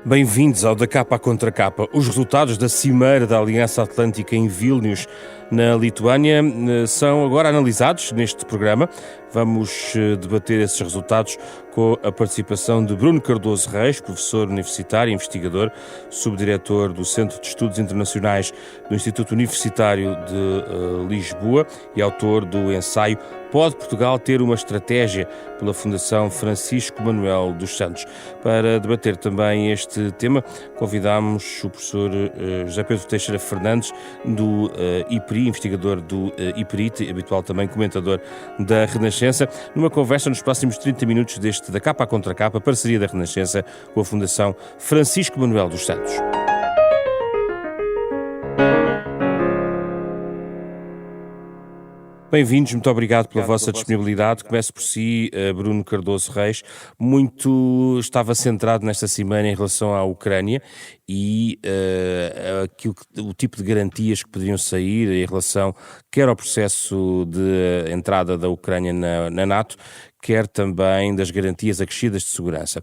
Bem-vindos ao Da Capa à Contra Capa. Os resultados da Cimeira da Aliança Atlântica em Vilnius, na Lituânia, são agora analisados neste programa. Vamos debater esses resultados com a participação de Bruno Cardoso Reis, professor universitário e investigador, subdiretor do Centro de Estudos Internacionais do Instituto Universitário de Lisboa e autor do ensaio Pode Portugal ter uma estratégia, pela Fundação Francisco Manuel dos Santos. Para debater também este tema, convidamos o professor José Pedro Teixeira Fernandes, do IPRI, investigador do IPRIT, habitual também comentador da Renascença, numa conversa nos próximos 30 minutos deste Da Capa à Contra Capa, parceria da Renascença com a Fundação Francisco Manuel dos Santos. Bem-vindos, muito obrigado pela vossa disponibilidade. Começo por si, Bruno Cardoso Reis. Muito estava centrado nesta semana em relação à Ucrânia e o tipo de garantias que poderiam sair em relação quer ao processo de entrada da Ucrânia na NATO, quer também das garantias acrescidas de segurança.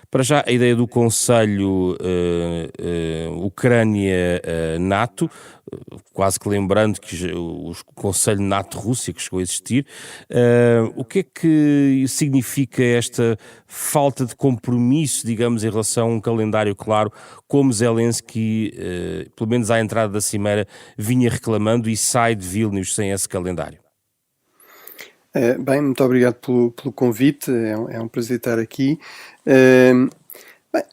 Para já, a ideia do Conselho Ucrânia-NATO, quase que lembrando que o Conselho NATO-Rússia que chegou a existir, o que é que significa esta falta de compromisso, digamos, em relação a um calendário claro, como Zelensky, pelo menos à entrada da Cimeira, vinha reclamando e sai de Vilnius sem esse calendário? Bem, muito obrigado pelo convite, é um prazer estar aqui. Bem,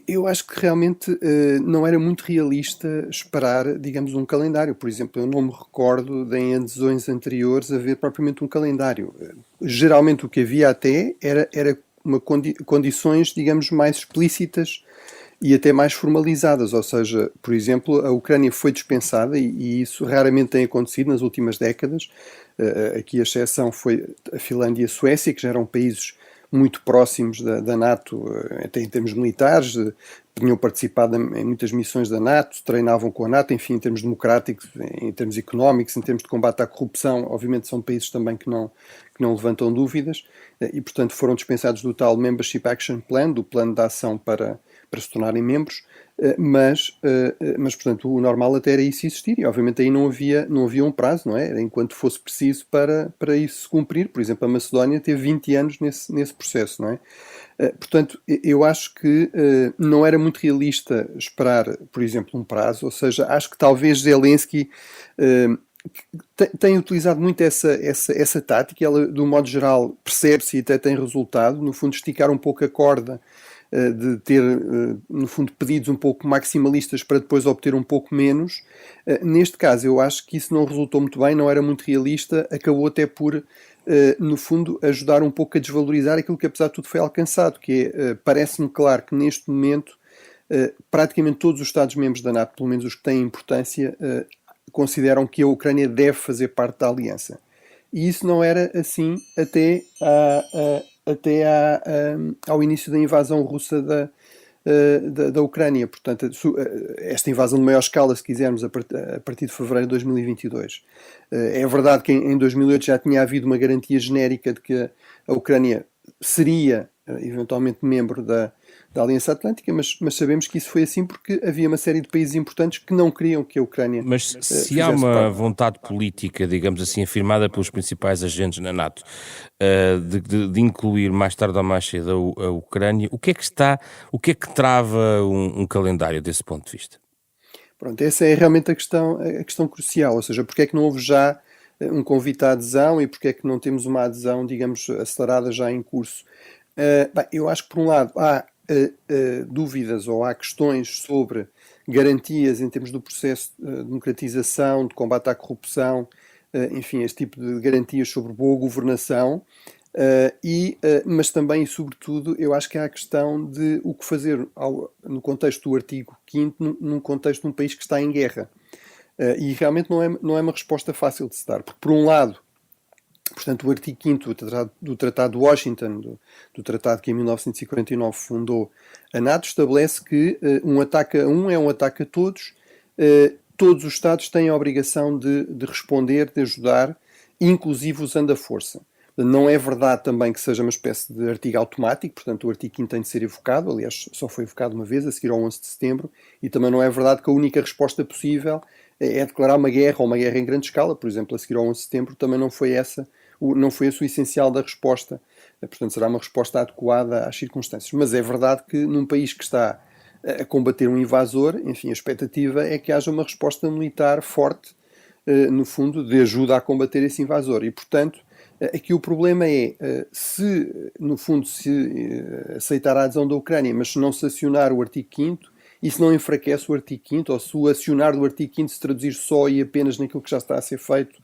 eu acho que realmente não era muito realista esperar, digamos, um calendário. Por exemplo, eu não me recordo de em adesões anteriores haver propriamente um calendário. Geralmente o que havia até era condições, digamos, mais explícitas e até mais formalizadas, ou seja, por exemplo, a Ucrânia foi dispensada e isso raramente tem acontecido nas últimas décadas. Aqui a exceção foi a Finlândia e a Suécia, que já eram países muito próximos da NATO, até em termos militares, tinham participado em muitas missões da NATO, treinavam com a NATO, enfim, em termos democráticos, em termos económicos, em termos de combate à corrupção, obviamente são países também que não levantam dúvidas, e portanto foram dispensados do tal Membership Action Plan, do plano de ação para se tornarem membros, mas portanto o normal até era isso existir, e obviamente aí não havia um prazo, não é? Era enquanto fosse preciso para isso se cumprir. Por exemplo, a Macedónia teve 20 anos nesse processo, não é? Portanto, eu acho que não era muito realista esperar, por exemplo, um prazo, ou seja, acho que talvez Zelensky tem utilizado muito essa tática. Ela, de um modo geral, percebe-se e até tem resultado, no fundo esticar um pouco a corda, de ter, no fundo, pedidos um pouco maximalistas para depois obter um pouco menos. Neste caso, eu acho que isso não resultou muito bem, não era muito realista, acabou até por, no fundo, ajudar um pouco a desvalorizar aquilo que, apesar de tudo, foi alcançado, que é, parece-me claro que neste momento, praticamente todos os Estados-membros da NATO, pelo menos os que têm importância, consideram que a Ucrânia deve fazer parte da aliança. E isso não era assim até ao início da invasão russa da Ucrânia. Portanto, esta invasão de maior escala, se quisermos, a partir de fevereiro de 2022. É verdade que em 2008 já tinha havido uma garantia genérica de que a Ucrânia seria eventualmente membro da Aliança Atlântica, mas sabemos que isso foi assim porque havia uma série de países importantes que não queriam que a Ucrânia Mas se há uma vontade política, digamos assim, afirmada pelos principais agentes na NATO, de incluir mais tarde ou mais cedo a Ucrânia, o que é que trava um calendário desse ponto de vista? Pronto, essa é realmente a questão crucial, ou seja, porque é que não houve já um convite à adesão e porque é que não temos uma adesão, digamos, acelerada já em curso? Bem, eu acho que, por um lado, há dúvidas ou há questões sobre garantias em termos do processo de democratização, de combate à corrupção, enfim, este tipo de garantias sobre boa governação, mas também e sobretudo eu acho que há a questão de o que fazer no contexto do artigo 5º, num contexto de um país que está em guerra. E realmente não é uma resposta fácil de se dar, porque por um lado, portanto, o artigo 5º do Tratado de Washington, do tratado que em 1949 fundou a NATO, estabelece que um ataque a um é um ataque a todos. Todos os Estados têm a obrigação de responder, de ajudar, inclusive usando a força. Não é verdade também que seja uma espécie de artigo automático, portanto o artigo 5º tem de ser evocado, aliás só foi evocado uma vez, a seguir ao 11 de setembro, e também não é verdade que a única resposta possível é declarar uma guerra ou uma guerra em grande escala, por exemplo, a seguir ao 11 de setembro também não foi esse o essencial da resposta, portanto será uma resposta adequada às circunstâncias. Mas é verdade que num país que está a combater um invasor, enfim, a expectativa é que haja uma resposta militar forte, no fundo, de ajuda a combater esse invasor. E, portanto, aqui o problema é, se, no fundo, se aceitar a adesão da Ucrânia, mas se não se acionar o artigo 5º, isso não enfraquece o artigo 5º, ou se o acionar do artigo 5º se traduzir só e apenas naquilo que já está a ser feito,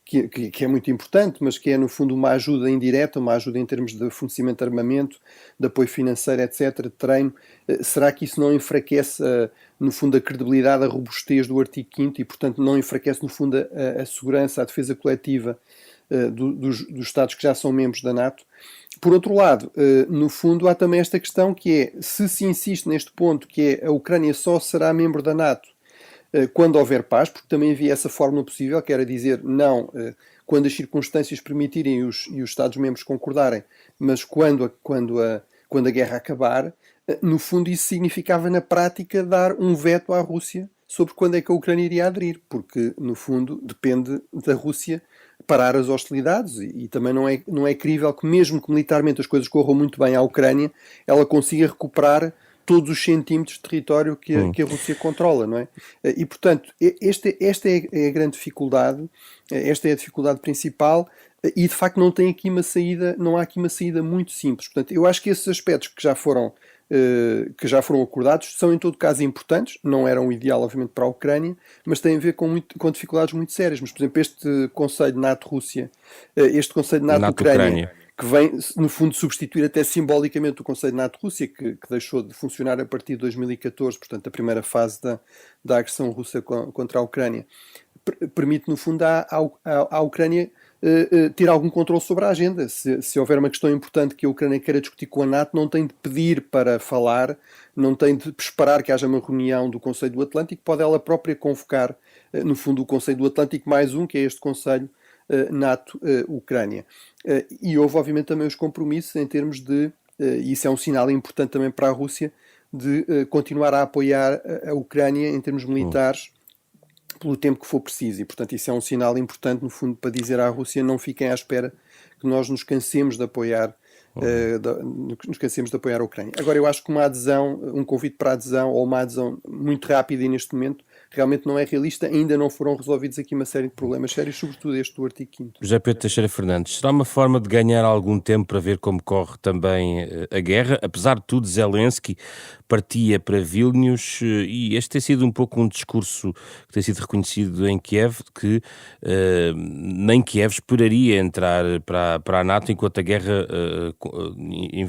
que é muito importante, mas que é, no fundo, uma ajuda indireta, uma ajuda em termos de fornecimento de armamento, de apoio financeiro, etc., de treino. Será que isso não enfraquece, no fundo, a credibilidade, a robustez do artigo 5º e, portanto, não enfraquece, no fundo, a segurança, a defesa coletiva dos Estados que já são membros da NATO? Por outro lado, no fundo, há também esta questão que é, se insiste neste ponto, que é a Ucrânia só será membro da NATO quando houver paz, porque também havia essa fórmula possível, que era dizer não, quando as circunstâncias permitirem e os Estados-membros concordarem, mas quando a guerra acabar, no fundo isso significava na prática dar um veto à Rússia sobre quando é que a Ucrânia iria aderir, porque no fundo depende da Rússia parar as hostilidades e também não é crível que mesmo que militarmente as coisas corram muito bem à Ucrânia, ela consiga recuperar todos os centímetros de território que a Rússia controla, não é? E, portanto, esta é a grande dificuldade, esta é a dificuldade principal e, de facto, não há aqui uma saída muito simples. Portanto, eu acho que esses aspectos que já foram acordados são, em todo caso, importantes, não eram o ideal, obviamente, para a Ucrânia, mas têm a ver com dificuldades muito sérias. Mas, por exemplo, este Conselho NATO-Rússia, este Conselho NATO-Ucrânia, que vem, no fundo, substituir até simbolicamente o Conselho NATO-Rússia, que deixou de funcionar a partir de 2014, portanto, a primeira fase da agressão russa contra a Ucrânia, permite, no fundo, à Ucrânia ter algum controle sobre a agenda. Se houver uma questão importante que a Ucrânia queira discutir com a NATO, não tem de pedir para falar, não tem de esperar que haja uma reunião do Conselho do Atlântico, pode ela própria convocar, no fundo, o Conselho do Atlântico mais um, que é este Conselho NATO-Ucrânia. E houve, obviamente, também os compromissos em termos de, e isso é um sinal importante também para a Rússia, de continuar a apoiar a Ucrânia em termos militares pelo tempo que for preciso. E, portanto, isso é um sinal importante, no fundo, para dizer à Rússia: não fiquem à espera que nós nos cansemos de apoiar a Ucrânia. Agora, eu acho que uma adesão, um convite para adesão ou uma adesão muito rápida e neste momento realmente não é realista. Ainda não foram resolvidos aqui uma série de problemas sérios, sobretudo este do artigo 5º. José Pedro Teixeira Fernandes, será uma forma de ganhar algum tempo para ver como corre também a guerra? Apesar de tudo, Zelensky partia para Vilnius e este tem sido um pouco um discurso que tem sido reconhecido em Kiev, que nem Kiev esperaria entrar para a NATO enquanto a guerra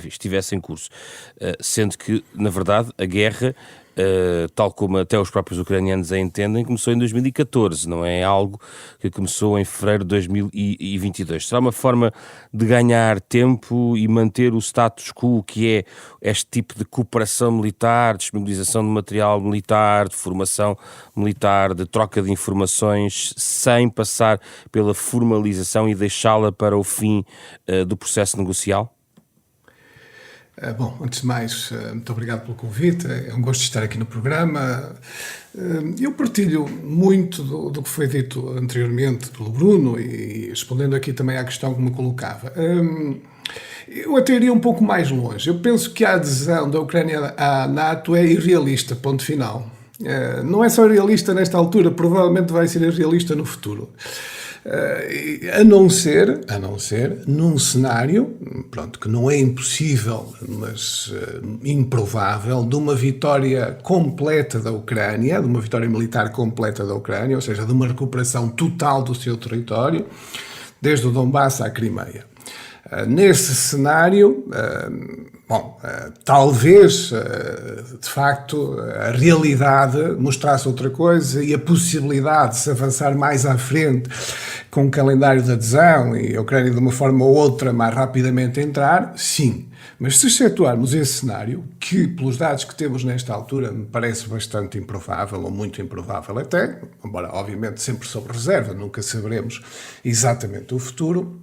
estivesse em curso. Sendo que, na verdade, a guerra, tal como até os próprios ucranianos a entendem, começou em 2014, não é algo que começou em fevereiro de 2022. Será uma forma de ganhar tempo e manter o status quo, que é este tipo de cooperação militar, disponibilização de material militar, de formação militar, de troca de informações, sem passar pela formalização e deixá-la para o fim do processo negocial? Bom, antes de mais, muito obrigado pelo convite, é um gosto estar aqui no programa. Eu partilho muito do que foi dito anteriormente pelo Bruno e respondendo aqui também à questão que me colocava. Eu até iria um pouco mais longe. Eu penso que a adesão da Ucrânia à NATO é irrealista, ponto final. Não é só irrealista nesta altura, provavelmente vai ser irrealista no futuro. A não ser num cenário, pronto, que não é impossível, mas improvável, de uma vitória completa da Ucrânia, de uma vitória militar completa da Ucrânia, ou seja, de uma recuperação total do seu território, desde o Donbass à Crimeia. Nesse cenário, talvez, de facto, a realidade mostrasse outra coisa e a possibilidade de se avançar mais à frente com o calendário de adesão e a Ucrânia de uma forma ou outra mais rapidamente entrar, sim. Mas se excetuarmos esse cenário, que pelos dados que temos nesta altura me parece bastante improvável ou muito improvável até, embora obviamente sempre sob reserva, nunca saberemos exatamente o futuro,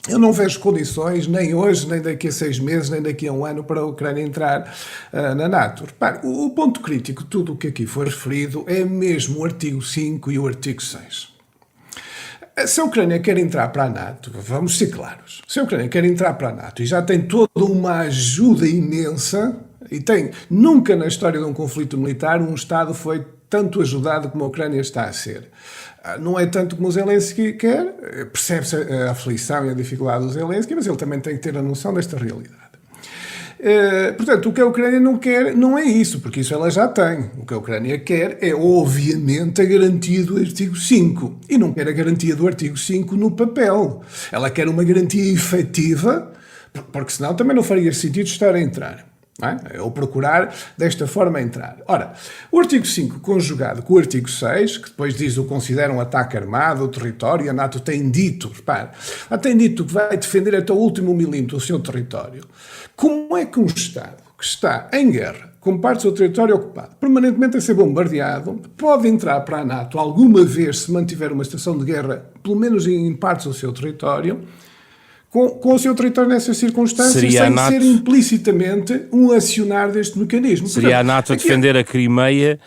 Eu não vejo condições, nem hoje, nem daqui a 6 meses, nem daqui a um ano, para a Ucrânia entrar na NATO. Repare, o ponto crítico de tudo o que aqui foi referido é mesmo o artigo 5 e o artigo 6. Se a Ucrânia quer entrar para a NATO, vamos ser claros, se a Ucrânia quer entrar para a NATO e já tem toda uma ajuda imensa, nunca na história de um conflito militar um Estado foi tanto ajudado como a Ucrânia está a ser. Não é tanto como o Zelensky quer, percebe-se a aflição e a dificuldade do Zelensky, mas ele também tem que ter a noção desta realidade. Portanto, o que a Ucrânia não quer não é isso, porque isso ela já tem. O que a Ucrânia quer é, obviamente, a garantia do artigo 5. E não quer a garantia do artigo 5 no papel. Ela quer uma garantia efetiva, porque senão também não faria sentido estar a entrar. Ou procurar desta forma entrar. Ora, o artigo 5 conjugado com o artigo 6, que depois diz o considera um ataque armado ao território, a NATO tem dito, repare, ela tem dito que vai defender até o último milímetro o seu território. Como é que um Estado que está em guerra, com parte do seu território ocupado, permanentemente a ser bombardeado, pode entrar para a NATO alguma vez se mantiver uma situação de guerra, pelo menos em partes do seu território, com o seu território nessas circunstâncias, sem ser implicitamente um acionar deste mecanismo? Seria a NATO a defender a Crimeia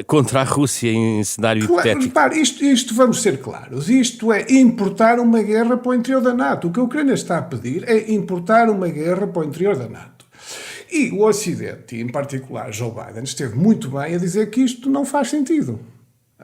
contra a Rússia em cenário hipotético? Repare, isto vamos ser claros, isto é importar uma guerra para o interior da NATO. O que a Ucrânia está a pedir é importar uma guerra para o interior da NATO. E o Ocidente, e em particular Joe Biden, esteve muito bem a dizer que isto não faz sentido.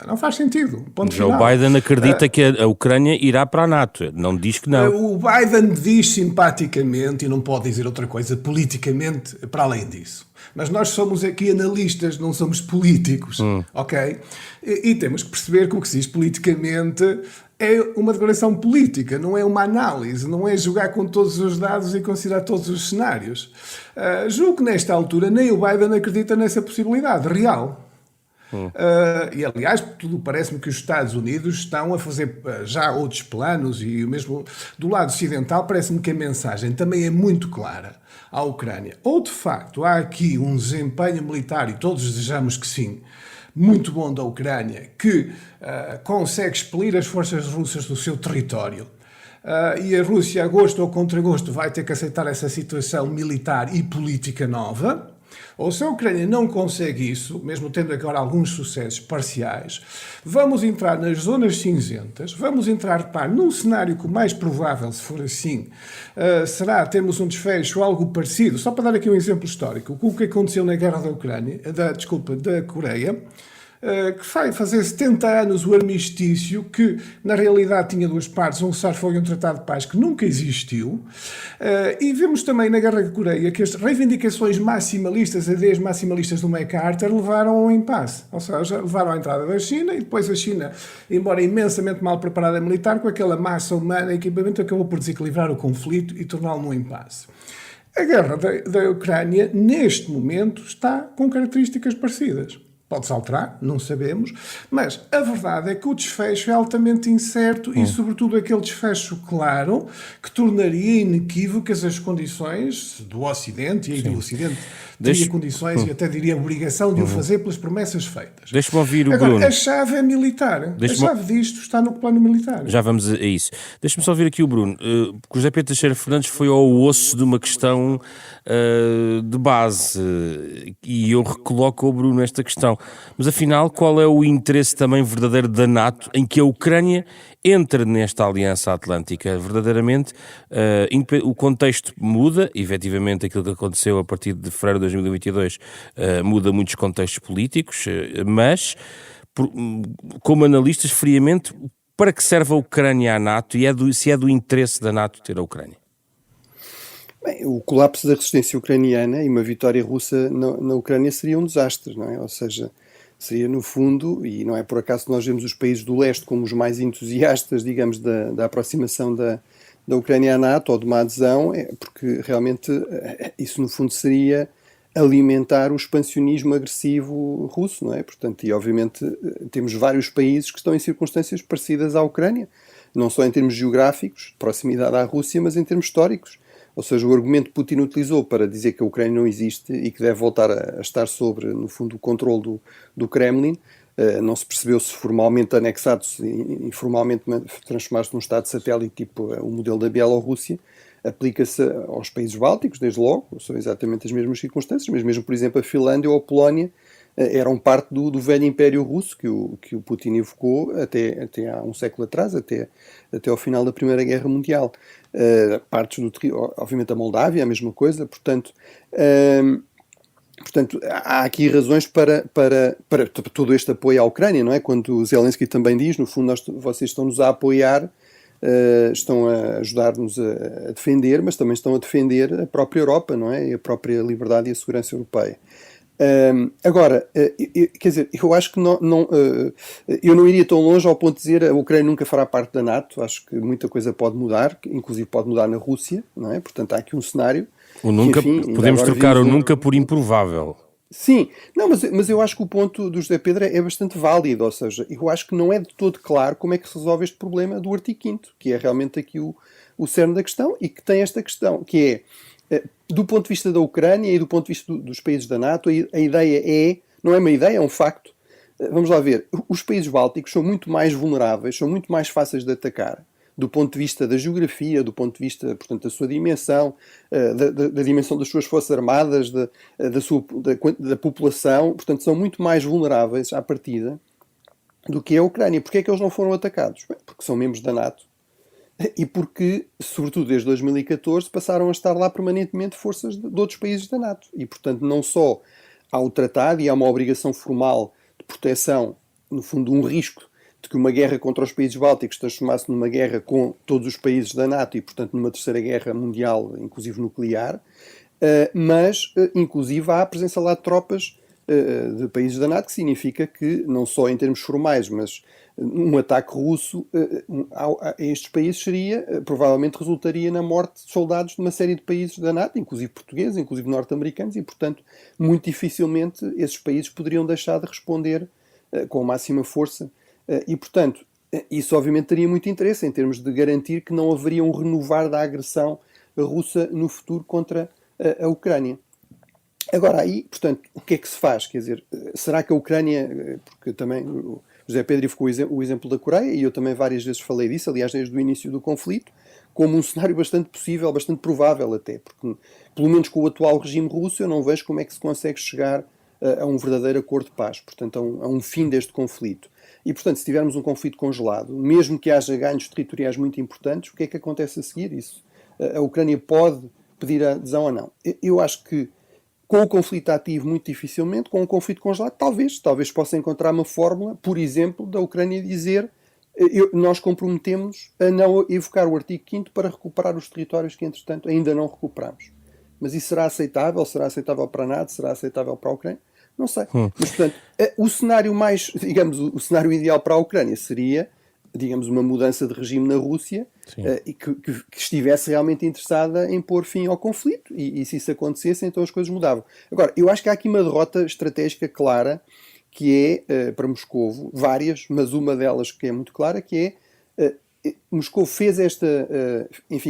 Não faz sentido. Joe Biden acredita que a Ucrânia irá para a NATO. Não diz que não. O Biden diz simpaticamente, e não pode dizer outra coisa, politicamente, para além disso. Mas nós somos aqui analistas, não somos políticos, ok? E temos que perceber que o que se diz politicamente é uma declaração política, não é uma análise, não é jogar com todos os dados e considerar todos os cenários. Julgo que nesta altura nem o Biden acredita nessa possibilidade real. E aliás, tudo parece-me que os Estados Unidos estão a fazer já outros planos e mesmo do lado ocidental parece-me que a mensagem também é muito clara à Ucrânia. Ou de facto há aqui um desempenho militar, e todos desejamos que sim, muito bom da Ucrânia, que consegue expelir as forças russas do seu território. E a Rússia, a gosto ou contra gosto, vai ter que aceitar essa situação militar e política nova. Ou se a Ucrânia não consegue isso, mesmo tendo agora alguns sucessos parciais, vamos entrar nas zonas cinzentas, vamos entrar, num cenário que o mais provável, se for assim, será termos um desfecho algo parecido, só para dar aqui um exemplo histórico, com o que aconteceu na guerra da Coreia, que vai fazer 70 anos o armistício, que na realidade tinha duas partes, um cessar-fogo e um tratado de paz que nunca existiu. E vemos também na Guerra da Coreia que as reivindicações maximalistas, as ideias maximalistas do MacArthur levaram ao impasse, ou seja, levaram à entrada da China, e depois a China, embora imensamente mal preparada militar, com aquela massa humana e equipamento, acabou por desequilibrar o conflito e torná-lo num impasse. A guerra da Ucrânia, neste momento, está com características parecidas. Pode-se alterar, não sabemos, mas a verdade é que o desfecho é altamente incerto e, sobretudo, aquele desfecho claro que tornaria inequívocas as condições do Ocidente, e aí do Ocidente teria condições e até diria obrigação de o fazer pelas promessas feitas. Deixa-me ouvir o Agora, Bruno. A chave é militar. A chave disto está no plano militar. Já vamos a isso. Deixa-me só ouvir aqui o Bruno. O José Pedro Teixeira Fernandes foi ao osso de uma questão de base e eu recoloco ao Bruno esta questão. Mas afinal, qual é o interesse também verdadeiro da NATO em que a Ucrânia entre nesta aliança atlântica? Verdadeiramente, o contexto muda, efetivamente aquilo que aconteceu a partir de fevereiro de 2022 muda muitos contextos políticos, mas como analistas, friamente, para que serve a Ucrânia à NATO e se é do interesse da NATO ter a Ucrânia? Bem, o colapso da resistência ucraniana e uma vitória russa na Ucrânia seria um desastre, não é? Ou seja, seria no fundo, e não é por acaso que nós vemos os países do leste como os mais entusiastas, digamos, da aproximação da Ucrânia à NATO ou de uma adesão, porque realmente isso no fundo seria alimentar o expansionismo agressivo russo, não é? Portanto, e obviamente temos vários países que estão em circunstâncias parecidas à Ucrânia, não só em termos geográficos, de proximidade à Rússia, mas em termos históricos. Ou seja, o argumento que Putin utilizou para dizer que a Ucrânia não existe e que deve voltar a estar sobre, no fundo, o controle do Kremlin, não se percebeu se formalmente anexado, se informalmente transformar-se num Estado satélite, tipo o modelo da Bielorrússia, aplica-se aos países bálticos, desde logo, são exatamente as mesmas circunstâncias, mas mesmo, por exemplo, a Finlândia ou a Polónia eram parte do velho Império Russo que o Putin evocou até há um século atrás, até ao final da Primeira Guerra Mundial. Partes obviamente a Moldávia, a mesma coisa, portanto, há aqui razões para todo este apoio à Ucrânia, não é? Quando o Zelensky também diz, no fundo, vocês estão-nos a apoiar, estão a ajudar-nos a defender, mas também estão a defender a própria Europa, não é? E a própria liberdade e a segurança europeia. Agora, quer dizer, eu acho que eu não iria tão longe ao ponto de dizer a Ucrânia nunca fará parte da NATO. Acho que muita coisa pode mudar, inclusive pode mudar na Rússia, não é? Portanto, há aqui um cenário. O nunca, que, enfim, podemos trocar o nunca por improvável. Sim, não, mas eu acho que o ponto do José Pedro é bastante válido, ou seja, eu acho que não é de todo claro como é que se resolve este problema do artigo 5º, que é realmente aqui o cerne da questão, e que tem esta questão, que é, do ponto de vista da Ucrânia e do ponto de vista dos países da NATO, a ideia não é uma ideia, é um facto. Vamos lá ver, os países bálticos são muito mais vulneráveis, são muito mais fáceis de atacar, do ponto de vista da geografia, do ponto de vista, portanto, da sua dimensão, da dimensão das suas forças armadas, da população, portanto, são muito mais vulneráveis à partida do que a Ucrânia. Porquê é que eles não foram atacados? Bem, porque são membros da NATO e porque, sobretudo desde 2014, passaram a estar lá permanentemente forças de outros países da NATO. E, portanto, não só há o tratado e há uma obrigação formal de proteção, no fundo, um risco de que uma guerra contra os países bálticos transformasse numa guerra com todos os países da NATO e, portanto, numa terceira guerra mundial, inclusive nuclear, mas, inclusive, há a presença lá de tropas de países da NATO, que significa que, não só em termos formais, mas um ataque russo a estes países provavelmente resultaria na morte de soldados de uma série de países da NATO, inclusive portugueses, inclusive norte-americanos, e, portanto, muito dificilmente esses países poderiam deixar de responder com a máxima força. E, portanto, isso obviamente teria muito interesse em termos de garantir que não haveria um renovar da agressão russa no futuro contra a Ucrânia. Agora aí, portanto, o que é que se faz? Quer dizer, será que a Ucrânia, porque também o José Pedro evocou o exemplo da Coreia, e eu também várias vezes falei disso, aliás, desde o início do conflito, como um cenário bastante possível, bastante provável até, porque pelo menos com o atual regime russo eu não vejo como é que se consegue chegar a um verdadeiro acordo de paz, portanto a um fim deste conflito. E, portanto, se tivermos um conflito congelado, mesmo que haja ganhos territoriais muito importantes, o que é que acontece a seguir? A Ucrânia pode pedir a adesão ou não? Eu acho que com o conflito ativo, muito dificilmente, com o conflito congelado, talvez possa encontrar uma fórmula, por exemplo, da Ucrânia dizer nós comprometemos a não evocar o artigo 5º para recuperar os territórios que, entretanto, ainda não recuperamos. Mas isso será aceitável? Será aceitável para a NATO? Será aceitável para a Ucrânia? Não sei. Mas, portanto, o cenário o cenário ideal para a Ucrânia seria, digamos, uma mudança de regime na Rússia e que estivesse realmente interessada em pôr fim ao conflito. E se isso acontecesse, então as coisas mudavam. Agora, eu acho que há aqui uma derrota estratégica clara, que é, para Moscovo, várias, mas uma delas que é muito clara, que é Moscou fez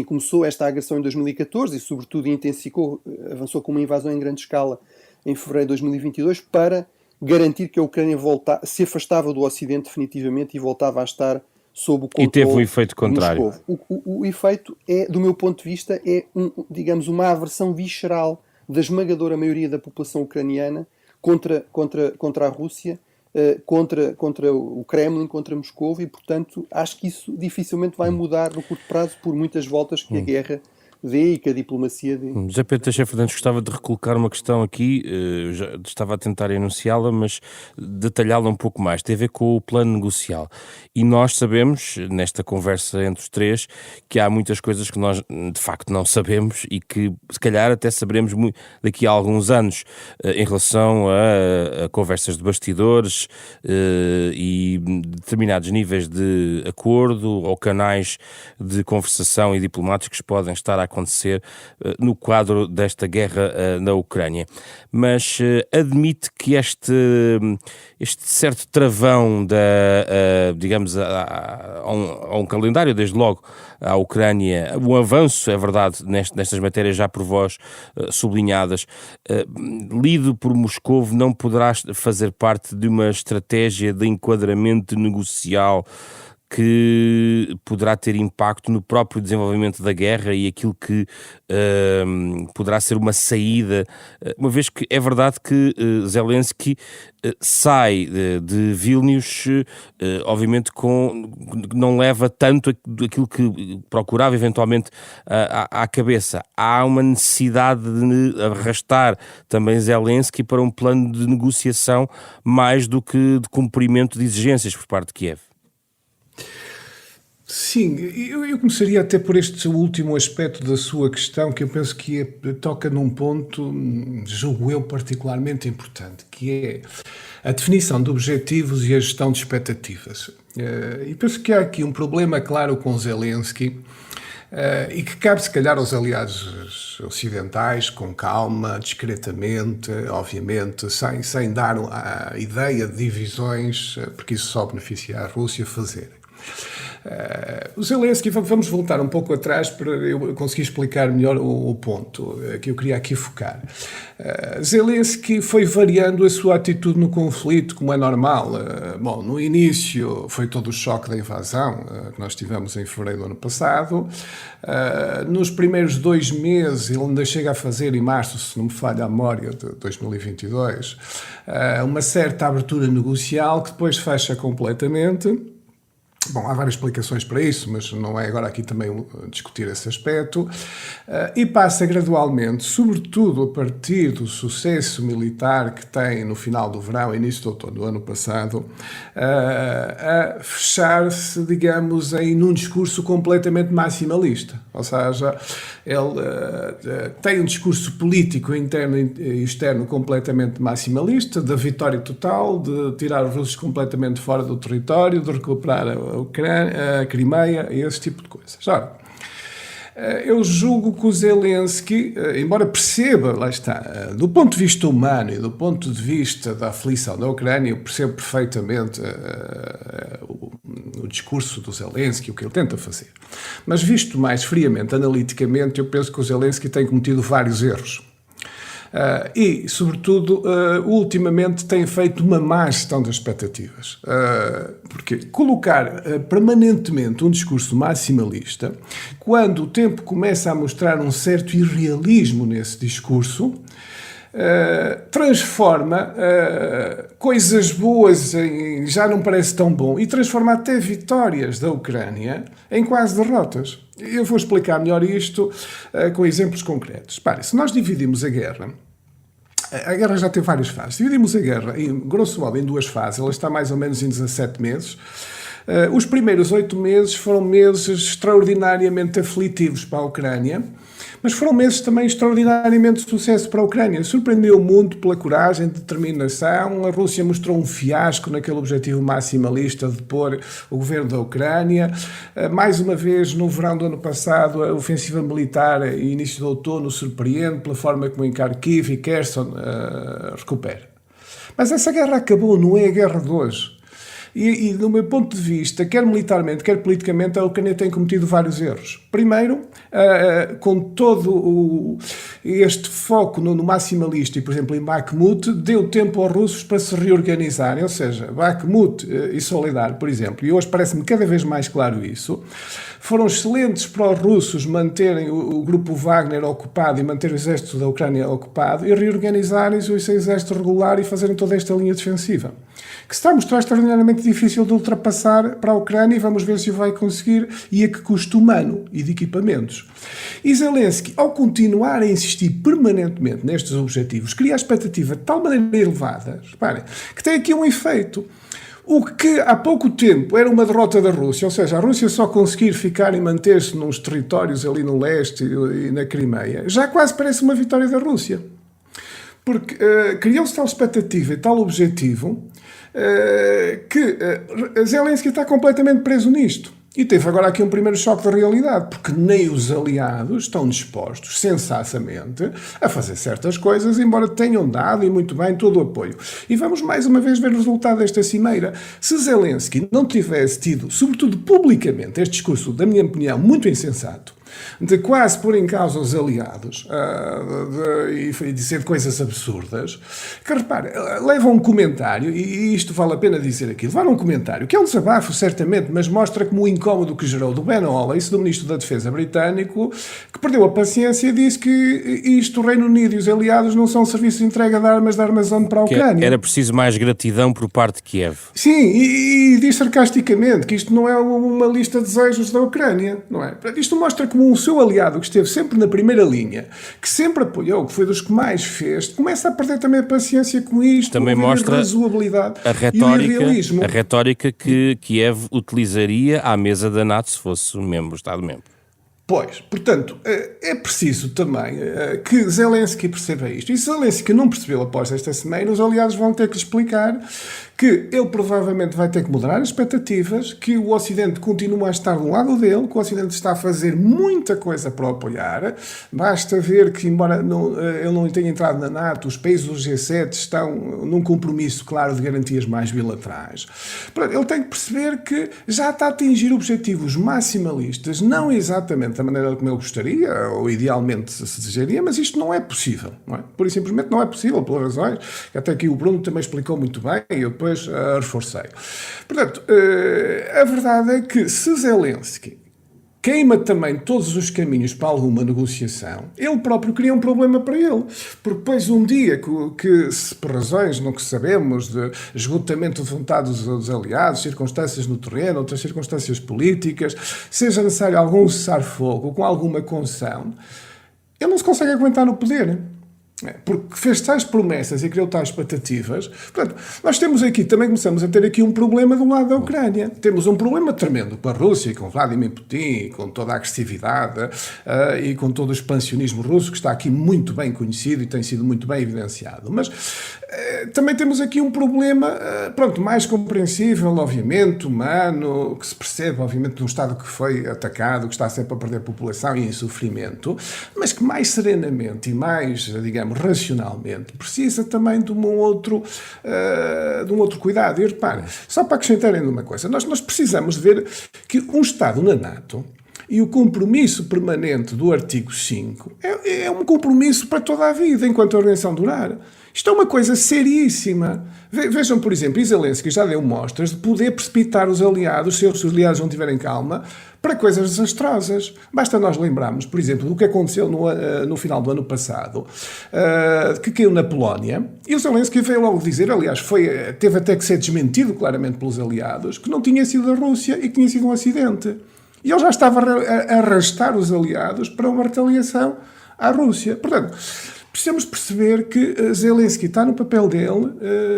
começou esta agressão em 2014 e, sobretudo, intensificou, avançou com uma invasão em grande escala em fevereiro de 2022 para garantir que a Ucrânia se afastava do Ocidente definitivamente e voltava a estar sob o controle. E teve o efeito contrário. O efeito do meu ponto de vista, digamos, uma aversão visceral da esmagadora maioria da população ucraniana contra a Rússia, contra o Kremlin, contra Moscou, e, portanto, acho que isso dificilmente vai mudar no curto prazo por muitas voltas que a guerra dê e que a diplomacia dê. José Pedro Teixeira Fernandes, gostava de recolocar uma questão aqui, já estava a tentar enunciá-la, mas detalhá-la um pouco mais. Tem a ver com o plano negocial. E nós sabemos, nesta conversa entre os três, que há muitas coisas que nós, de facto, não sabemos e que, se calhar, até saberemos daqui a alguns anos, em relação a conversas de bastidores e determinados níveis de acordo ou canais de conversação e diplomáticos que podem estar a acontecer no quadro desta guerra na Ucrânia. Mas admite que este certo travão digamos, a um calendário, desde logo, à Ucrânia, o avanço, é verdade, nestas matérias já por vós sublinhadas, lido por Moscovo, não poderá fazer parte de uma estratégia de enquadramento negocial que poderá ter impacto no próprio desenvolvimento da guerra e aquilo que poderá ser uma saída, uma vez que é verdade que Zelensky sai de Vilnius, obviamente não leva tanto aquilo que procurava eventualmente à cabeça. Há uma necessidade de arrastar também Zelensky para um plano de negociação mais do que de cumprimento de exigências por parte de Kiev. Sim, eu começaria até por este último aspecto da sua questão, que eu penso que toca num ponto, julgo eu, particularmente importante, que é a definição de objetivos e a gestão de expectativas. E penso que há aqui um problema claro com Zelensky, e que cabe, se calhar, aos aliados ocidentais, com calma, discretamente, obviamente, sem dar a ideia de divisões, porque isso só beneficia a Rússia fazer. O Zelensky, vamos voltar um pouco atrás para eu conseguir explicar melhor o ponto que eu queria aqui focar. Zelensky foi variando a sua atitude no conflito, como é normal. Bom, no início foi todo o choque da invasão que nós tivemos em fevereiro do ano passado. Nos primeiros 2 meses, ele ainda chega a fazer, em março, se não me falha a memória, de 2022, uma certa abertura negocial que depois fecha completamente. Bom, há várias explicações para isso, mas não é agora aqui também discutir esse aspecto. E passa gradualmente, sobretudo a partir do sucesso militar que tem no final do verão, início do outono do ano passado, a fechar-se, digamos, num discurso completamente maximalista. Ou seja, ele tem um discurso político interno e externo completamente maximalista, da vitória total, de tirar os russos completamente fora do território, de recuperar a Crimeia e esse tipo de coisas. Ora, eu julgo que o Zelensky, embora perceba, lá está, do ponto de vista humano e do ponto de vista da aflição da Ucrânia, eu percebo perfeitamente o discurso do Zelensky, o que ele tenta fazer. Mas visto mais friamente, analiticamente, eu penso que o Zelensky tem cometido vários erros. E, sobretudo, ultimamente tem feito uma má gestão das expectativas. Porque colocar permanentemente um discurso maximalista, quando o tempo começa a mostrar um certo irrealismo nesse discurso, transforma coisas boas em já não parece tão bom e transforma até vitórias da Ucrânia em quase derrotas. Eu vou explicar melhor isto com exemplos concretos. Pare, se nós dividimos a guerra já tem várias fases. Dividimos a guerra, grosso modo, em 2 fases. Ela está mais ou menos em 17 meses. Os primeiros 8 meses foram meses extraordinariamente aflitivos para a Ucrânia, mas foram meses também extraordinariamente de sucesso para a Ucrânia. Surpreendeu o mundo pela coragem, determinação. A Rússia mostrou um fiasco naquele objetivo maximalista de pôr o governo da Ucrânia. Mais uma vez, no verão do ano passado, a ofensiva militar e início de outono surpreende pela forma como em Kharkiv e Kherson recupera. Mas essa guerra acabou, não é a guerra de hoje. E, do meu ponto de vista, quer militarmente, quer politicamente, a Ucrânia tem cometido vários erros. Primeiro, com todo este foco no maximalista e, por exemplo, em Bakhmut, deu tempo aos russos para se reorganizarem. Ou seja, Bakhmut e Soledar, por exemplo, e hoje parece-me cada vez mais claro isso, foram excelentes para os russos manterem o grupo Wagner ocupado e manter o exército da Ucrânia ocupado e reorganizarem-se o seu exército regular e fazerem toda esta linha defensiva, que se está a mostrar extraordinariamente difícil de ultrapassar para a Ucrânia, e vamos ver se o vai conseguir e a que custo humano e de equipamentos. E Zelensky, ao continuar a insistir permanentemente nestes objetivos, cria a expectativa de tal maneira elevada, reparem, que tem aqui um efeito. O que há pouco tempo era uma derrota da Rússia, ou seja, a Rússia só conseguir ficar e manter-se nos territórios ali no leste e na Crimeia, já quase parece uma vitória da Rússia. Porque criou-se tal expectativa e tal objetivo que Zelensky está completamente preso nisto. E teve agora aqui um primeiro choque de realidade, porque nem os aliados estão dispostos, sensatamente, a fazer certas coisas, embora tenham dado, e muito bem, todo o apoio. E vamos mais uma vez ver o resultado desta cimeira. Se Zelensky não tivesse tido, sobretudo publicamente, este discurso, da minha opinião, muito insensato, de quase pôr em causa os aliados e dizer coisas absurdas, que repare, leva um comentário, e isto vale a pena dizer aqui, levar um comentário, que é um desabafo certamente, mas mostra como o incómodo que gerou do Ben Wallace, do Ministro da Defesa britânico, que perdeu a paciência e disse que isto, o Reino Unido e os aliados não são serviços de entrega de armas da Amazon para a Ucrânia. Era preciso mais gratidão por parte de Kiev. Sim, e diz sarcasticamente que isto não é uma lista de desejos da Ucrânia, não é? Isto mostra como o seu aliado, que esteve sempre na primeira linha, que sempre apoiou, que foi dos que mais fez, começa a perder também a paciência com isto, também mostra a razoabilidade a retórica que Kiev utilizaria à mesa da NATO se fosse um Estado-membro. Pois, portanto, é preciso também que Zelensky perceba isto. E se Zelensky não percebeu após esta semana, os aliados vão ter que lhe explicar que ele provavelmente vai ter que moderar as expectativas, que o Ocidente continua a estar do lado dele, que o Ocidente está a fazer muita coisa para o apoiar. Basta ver que, embora ele não tenha entrado na NATO, os países do G7 estão num compromisso claro de garantias mais bilaterais. Portanto, ele tem que perceber que já está a atingir objetivos maximalistas, não exatamente da maneira como ele gostaria, ou idealmente se desejaria, mas isto não é possível. Não é? Pura e simplesmente não é possível, pelas razões que até aqui o Bruno também explicou muito bem, e eu depois reforcei. Portanto, a verdade é que se Zelensky queima também todos os caminhos para alguma negociação, ele próprio cria um problema para ele. Porque depois um dia que se, por razões não que sabemos, de esgotamento de vontade dos aliados, circunstâncias no terreno, outras circunstâncias políticas, seja necessário algum cessar-fogo com alguma concessão, ele não se consegue aguentar no poder. Porque fez tais promessas e criou tais expectativas. Portanto, nós temos aqui, também começamos a ter aqui um problema do lado da Ucrânia. Temos um problema tremendo com a Rússia, com Vladimir Putin, com toda a agressividade e com todo o expansionismo russo, que está aqui muito bem conhecido e tem sido muito bem evidenciado. Mas também temos aqui um problema, mais compreensível, obviamente, humano, que se percebe, obviamente, de um Estado que foi atacado, que está sempre a perder população e em sofrimento, mas que mais serenamente e mais, digamos, racionalmente, precisa também de um outro cuidado. E repare, só para acrescentarem uma coisa, nós precisamos ver que um Estado na NATO e o compromisso permanente do artigo 5 é um compromisso para toda a vida, enquanto a organização durar. Isto é uma coisa seríssima. Vejam, por exemplo, e Zelensky já deu mostras de poder precipitar os aliados, se os aliados não tiverem calma, para coisas desastrosas. Basta nós lembrarmos, por exemplo, do que aconteceu no final do ano passado, que caiu na Polónia, e o Zelensky veio logo dizer, aliás, teve até que ser desmentido claramente pelos aliados, que não tinha sido a Rússia e que tinha sido um acidente. E ele já estava a arrastar os aliados para uma retaliação à Rússia. Portanto, precisamos perceber que Zelensky está no papel dele,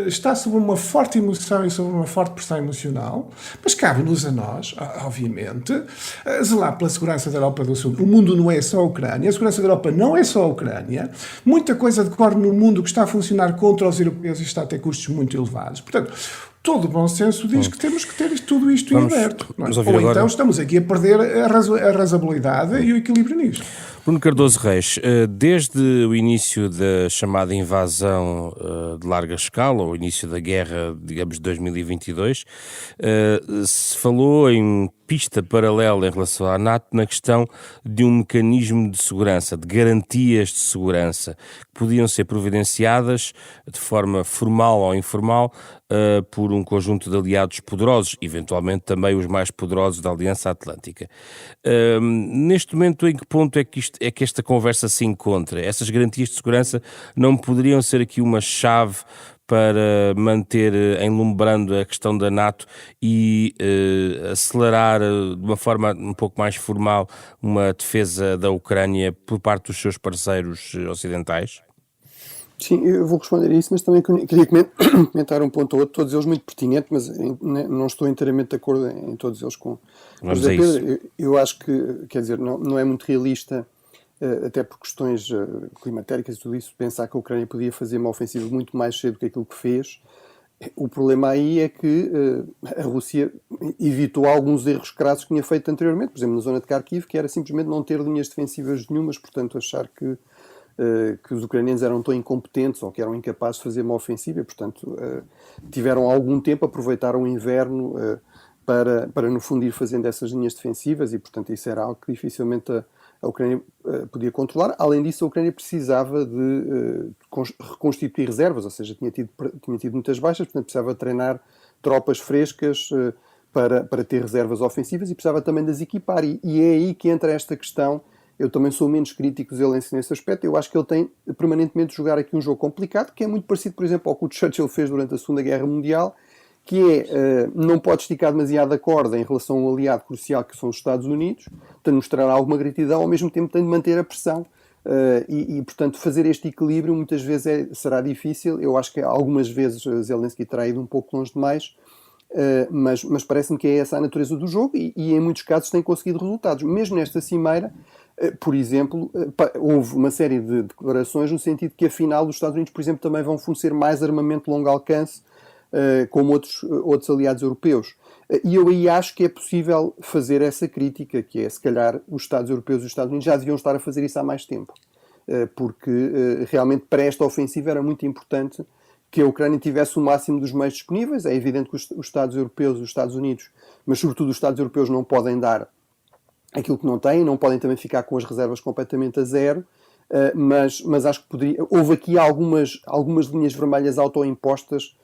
está sob uma forte emoção e sob uma forte pressão emocional, mas cabe-nos a nós, obviamente, zelar pela segurança da Europa do Sul. O mundo não é só a Ucrânia, a segurança da Europa não é só a Ucrânia, muita coisa decorre no mundo que está a funcionar contra os europeus e está a ter custos muito elevados. Portanto, todo o bom senso diz que temos que ter tudo isto em aberto. Ou agora... então estamos aqui a perder a razoabilidade e o equilíbrio nisto. Bruno Cardoso Reis, desde o início da chamada invasão de larga escala, ou o início da guerra, digamos, de 2022, se falou em pista paralela em relação à NATO na questão de um mecanismo de segurança, de garantias de segurança, que podiam ser providenciadas de forma formal ou informal por um conjunto de aliados poderosos, eventualmente também os mais poderosos da Aliança Atlântica. Neste momento, em que ponto é que esta conversa se encontra? Essas garantias de segurança não poderiam ser aqui uma chave para manter enlumbrando a questão da NATO e acelerar de uma forma um pouco mais formal uma defesa da Ucrânia por parte dos seus parceiros ocidentais? Sim, eu vou responder a isso, mas também queria comentar um ponto ou outro, todos eles muito pertinentes, mas não estou inteiramente de acordo em todos eles com José Pedro. Eu acho que, quer dizer, não é muito realista, até por questões climatéricas e tudo isso, pensar que a Ucrânia podia fazer uma ofensiva muito mais cedo que aquilo que fez. O problema aí é que a Rússia evitou alguns erros crassos que tinha feito anteriormente, por exemplo, na zona de Kharkiv, que era simplesmente não ter linhas defensivas nenhumas, portanto achar que os ucranianos eram tão incompetentes ou que eram incapazes de fazer uma ofensiva, e, portanto tiveram algum tempo, aproveitaram o inverno para no fundo ir fazendo essas linhas defensivas, e portanto isso era algo que dificilmente a Ucrânia podia controlar. Além disso, a Ucrânia precisava de reconstituir reservas, ou seja, tinha tido muitas baixas, portanto precisava treinar tropas frescas para ter reservas ofensivas, e precisava também de as equipar. E é aí que entra esta questão. Eu também sou menos crítico de Zelensky nesse aspecto. Eu acho que ele tem permanentemente de jogar aqui um jogo complicado, que é muito parecido, por exemplo, ao que o Churchill fez durante a Segunda Guerra Mundial, que é, não pode esticar demasiado a corda em relação a um aliado crucial que são os Estados Unidos, tem de mostrar alguma gratidão, ao mesmo tempo tem de manter a pressão. Portanto, fazer este equilíbrio muitas vezes será difícil. Eu acho que algumas vezes Zelensky terá ido um pouco longe demais, mas parece-me que é essa a natureza do jogo, e em muitos casos tem conseguido resultados. Mesmo nesta cimeira, por exemplo, houve uma série de declarações no sentido que afinal os Estados Unidos, por exemplo, também vão fornecer mais armamento de longo alcance, como outros aliados europeus. E eu aí acho que é possível fazer essa crítica, que é, se calhar, os Estados europeus e os Estados Unidos já deviam estar a fazer isso há mais tempo, porque realmente para esta ofensiva era muito importante que a Ucrânia tivesse o máximo dos meios disponíveis. É evidente que os Estados europeus e os Estados Unidos, mas sobretudo os Estados europeus, não podem dar aquilo que não têm, não podem também ficar com as reservas completamente a zero, mas acho que houve aqui algumas linhas vermelhas autoimpostas,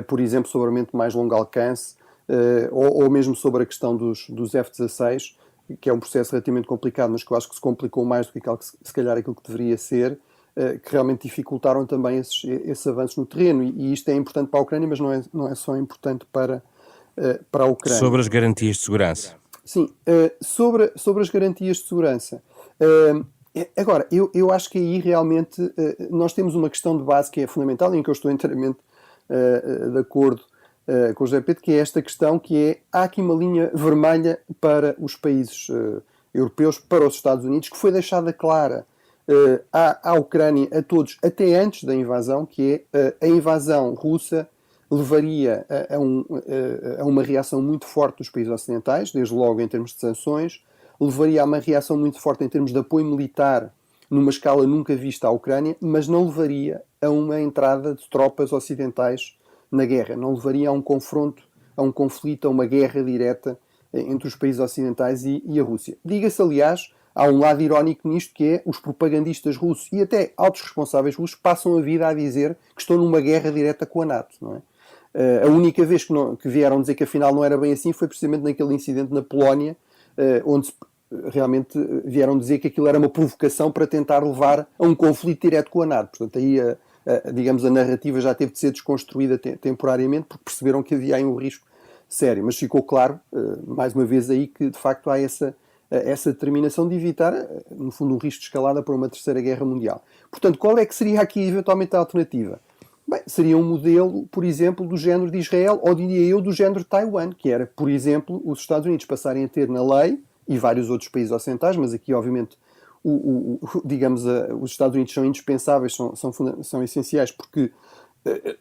por exemplo, sobre armamento mais longo alcance, ou mesmo sobre a questão dos F-16, que é um processo relativamente complicado, mas que eu acho que se complicou mais do que se calhar aquilo que deveria ser, que realmente dificultaram também esses avanços no terreno. E isto é importante para a Ucrânia, mas não é só importante para a Ucrânia. Sobre as garantias de segurança. Sim, sobre as garantias de segurança. Agora, eu acho que aí realmente nós temos uma questão de base que é fundamental, e em que eu estou inteiramente de acordo com o José Pedro, que é esta questão que é: há aqui uma linha vermelha para os países europeus, para os Estados Unidos, que foi deixada clara à Ucrânia, a todos, até antes da invasão, que é a invasão russa levaria a uma reação muito forte dos países ocidentais, desde logo em termos de sanções, levaria a uma reação muito forte em termos de apoio militar numa escala nunca vista à Ucrânia, mas não levaria a uma entrada de tropas ocidentais na guerra, não levaria a um confronto, a um conflito, a uma guerra direta entre os países ocidentais e a Rússia. Diga-se, aliás, há um lado irónico nisto, que é os propagandistas russos e até altos responsáveis russos passam a vida a dizer que estão numa guerra direta com a NATO, não é? A única vez que vieram dizer que afinal não era bem assim foi precisamente naquele incidente na Polónia, onde realmente vieram dizer que aquilo era uma provocação para tentar levar a um conflito direto com a NATO. Portanto, aí digamos, a narrativa já teve de ser desconstruída temporariamente, porque perceberam que havia aí um risco sério. Mas ficou claro, mais uma vez aí, que de facto há essa determinação de evitar, no fundo, um risco de escalada para uma terceira guerra mundial. Portanto, qual é que seria aqui eventualmente a alternativa? Bem, seria um modelo, por exemplo, do género de Israel, ou diria eu, do género de Taiwan, que era, por exemplo, os Estados Unidos passarem a ter na lei, e vários outros países ocidentais, mas aqui, obviamente, digamos, os Estados Unidos são indispensáveis, são essenciais, porque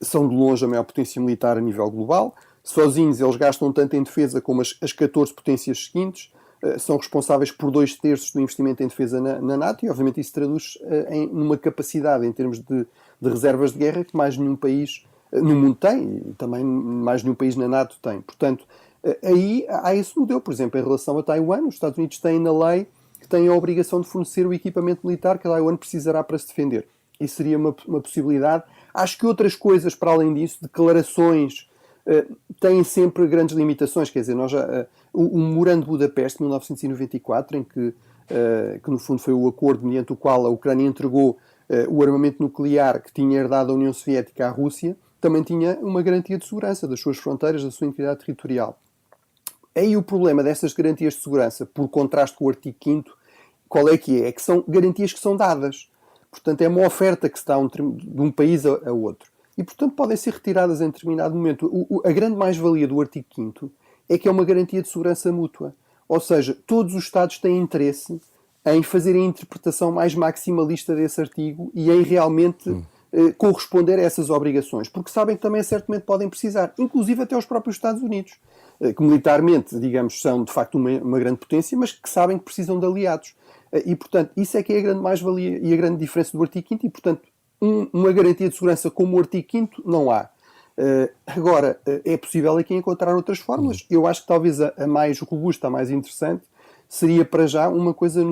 são de longe a maior potência militar a nível global. Sozinhos eles gastam tanto em defesa como as 14 potências seguintes, são responsáveis por 2/3 do investimento em defesa na NATO, e obviamente isso traduz numa capacidade em termos de reservas de guerra que mais nenhum país no mundo tem, e também mais nenhum país na NATO tem. Portanto, aí há esse modelo. Por exemplo, em relação a Taiwan, os Estados Unidos têm na lei que têm a obrigação de fornecer o equipamento militar que a Taiwan precisará para se defender. Isso seria uma possibilidade. Acho que outras coisas, para além disso, declarações, têm sempre grandes limitações. Quer dizer, o Memorando de Budapeste, de 1994, em que no fundo foi o acordo mediante o qual a Ucrânia entregou o armamento nuclear que tinha herdado a União Soviética à Rússia, também tinha uma garantia de segurança das suas fronteiras, da sua integridade territorial. Aí o problema dessas garantias de segurança, por contraste com o artigo 5º, qual é que é? É que são garantias que são dadas. Portanto, é uma oferta que se dá de um país a outro. E, portanto, podem ser retiradas em determinado momento. A grande mais-valia do artigo 5º é que é uma garantia de segurança mútua. Ou seja, todos os Estados têm interesse em fazer a interpretação mais maximalista desse artigo e em realmente corresponder a essas obrigações, porque sabem que também certamente podem precisar, inclusive até os próprios Estados Unidos, que militarmente, digamos, são de facto uma grande potência, mas que sabem que precisam de aliados. E, portanto, isso é que é a grande mais-valia e a grande diferença do artigo 5º, e, portanto, uma garantia de segurança como o artigo 5º não há. Agora, é possível aqui encontrar outras formas. Eu acho que talvez a mais robusta, a mais interessante, seria para já uma coisa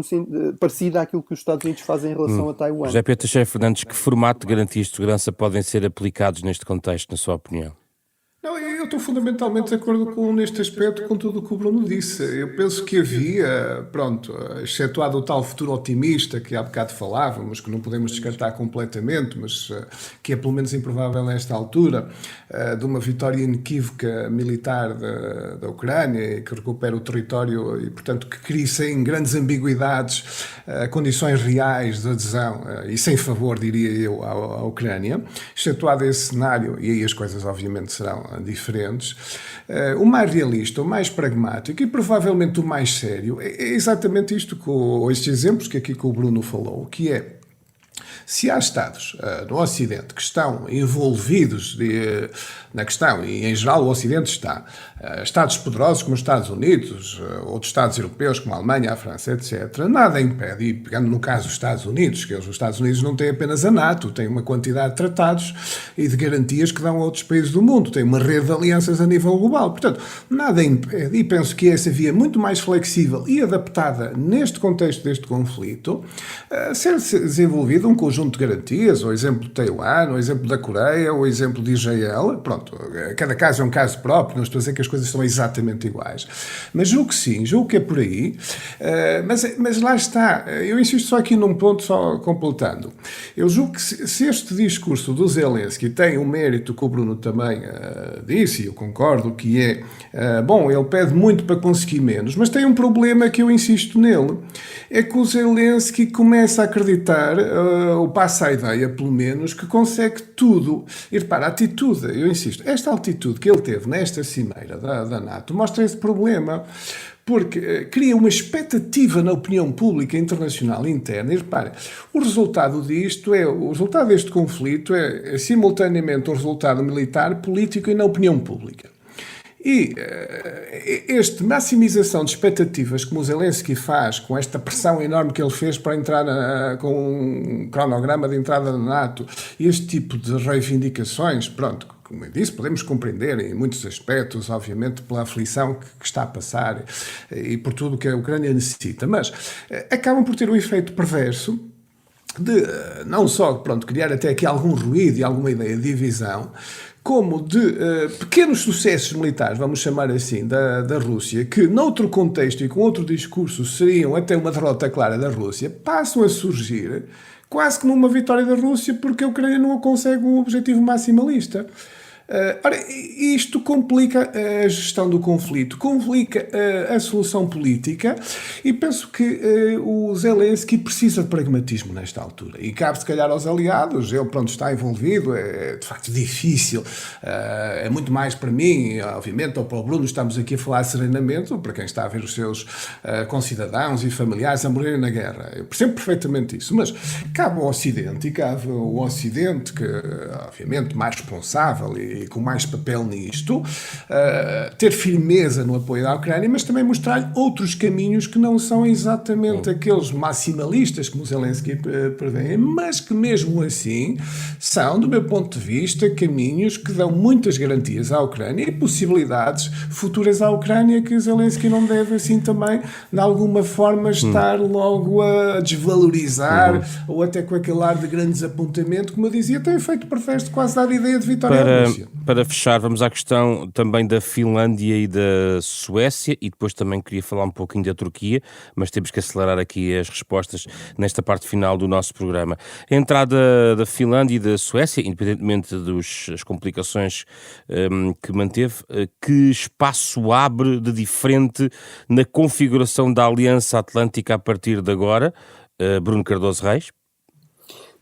parecida àquilo que os Estados Unidos fazem em relação a Taiwan. José Pedro Teixeira Fernandes, que formato de garantias de segurança podem ser aplicados neste contexto, na sua opinião? Não, eu estou fundamentalmente de acordo neste aspecto com tudo o que o Bruno disse. Eu penso que havia, pronto, excetuado o tal futuro otimista que há bocado falávamos, que não podemos descartar completamente, mas que é pelo menos improvável nesta altura, de uma vitória inequívoca militar da Ucrânia, que recupera o território e, portanto, que cria sem grandes ambiguidades condições reais de adesão e sem favor, diria eu, à Ucrânia. Excetuado esse cenário, e aí as coisas obviamente serão diferentes, o mais realista, o mais pragmático e provavelmente o mais sério é exatamente isto, estes exemplos que aqui o Bruno falou, que é: se há Estados no Ocidente que estão envolvidos na questão, e em geral o Ocidente está, Estados poderosos como os Estados Unidos, outros Estados europeus como a Alemanha, a França, etc., nada impede, e pegando no caso dos Estados Unidos, que os Estados Unidos não têm apenas a NATO, têm uma quantidade de tratados e de garantias que dão a outros países do mundo, têm uma rede de alianças a nível global. Portanto, nada impede, e penso que essa via muito mais flexível e adaptada neste contexto deste conflito, ser desenvolvido um conjunto de garantias, o exemplo de Taiwan, o exemplo da Coreia, o exemplo de Israel. Pronto, cada caso é um caso próprio, não estou a dizer que as coisas são exatamente iguais, mas julgo que é por aí. Mas lá está, eu insisto só aqui num ponto, só completando. Eu julgo que se este discurso do Zelensky tem um mérito que o Bruno também disse, e eu concordo, que é, ele pede muito para conseguir menos, mas tem um problema que eu insisto nele, é que o Zelensky começa a acreditar, ou passa a ideia, pelo menos, que consegue tudo. E repara, a atitude, eu insisto, esta altitude que ele teve nesta cimeira da NATO mostra esse problema, porque cria uma expectativa na opinião pública internacional interna. E repare, o resultado deste conflito é simultaneamente um resultado militar, político e na opinião pública. E esta maximização de expectativas que o Zelensky faz, com esta pressão enorme que ele fez para entrar com um cronograma de entrada na NATO, e este tipo de reivindicações, pronto, como eu disse, podemos compreender em muitos aspectos, obviamente, pela aflição que está a passar e por tudo o que a Ucrânia necessita, mas acabam por ter um efeito perverso de não só, criar até aqui algum ruído e alguma ideia de divisão, como de pequenos sucessos militares, vamos chamar assim, da Rússia, que noutro contexto e com outro discurso seriam até uma derrota clara da Rússia, passam a surgir quase como uma vitória da Rússia, porque a Ucrânia não consegue um objetivo maximalista. Ora, isto complica a gestão do conflito, complica a solução política, e penso que o Zelensky precisa de pragmatismo nesta altura. E cabe, se calhar, aos aliados. Ele, está envolvido, é de facto difícil. É muito mais para mim, obviamente, ou para o Bruno, estamos aqui a falar serenamente, ou para quem está a ver os seus concidadãos e familiares a morrerem na guerra. Eu percebo perfeitamente isso, mas cabe ao Ocidente, e cabe ao Ocidente, que, obviamente, mais responsável e com mais papel nisto, ter firmeza no apoio à Ucrânia, mas também mostrar-lhe outros caminhos que não são exatamente aqueles maximalistas que o Zelensky prevê, mas que mesmo assim são, do meu ponto de vista, caminhos que dão muitas garantias à Ucrânia e possibilidades futuras à Ucrânia que Zelensky não deve assim também, de alguma forma, estar logo a desvalorizar ou até com aquele ar de grande desapontamento, como eu dizia, tem efeito perverso de quase dar a ideia de vitória à Rússia. Para fechar, vamos à questão também da Finlândia e da Suécia, e depois também queria falar um pouquinho da Turquia, mas temos que acelerar aqui as respostas nesta parte final do nosso programa. A entrada da Finlândia e da Suécia, independentemente das complicações que manteve, que espaço abre de diferente na configuração da Aliança Atlântica a partir de agora? Bruno Cardoso Reis?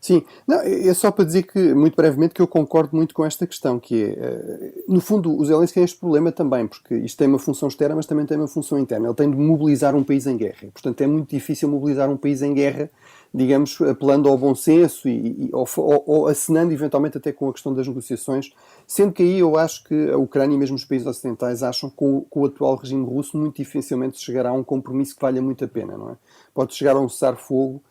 Sim, não, é só para dizer que, muito brevemente, que eu concordo muito com esta questão, que é, no fundo, o Zelensky tem este problema também, porque isto tem uma função externa, mas também tem uma função interna. Ele tem de mobilizar um país em guerra. Portanto, é muito difícil mobilizar um país em guerra, digamos, apelando ao bom senso ou acenando eventualmente até com a questão das negociações, sendo que aí eu acho que a Ucrânia e mesmo os países ocidentais acham que com o atual regime russo muito dificilmente se chegará a um compromisso que valha muito a pena, não é? Pode chegar a um cessar-fogo,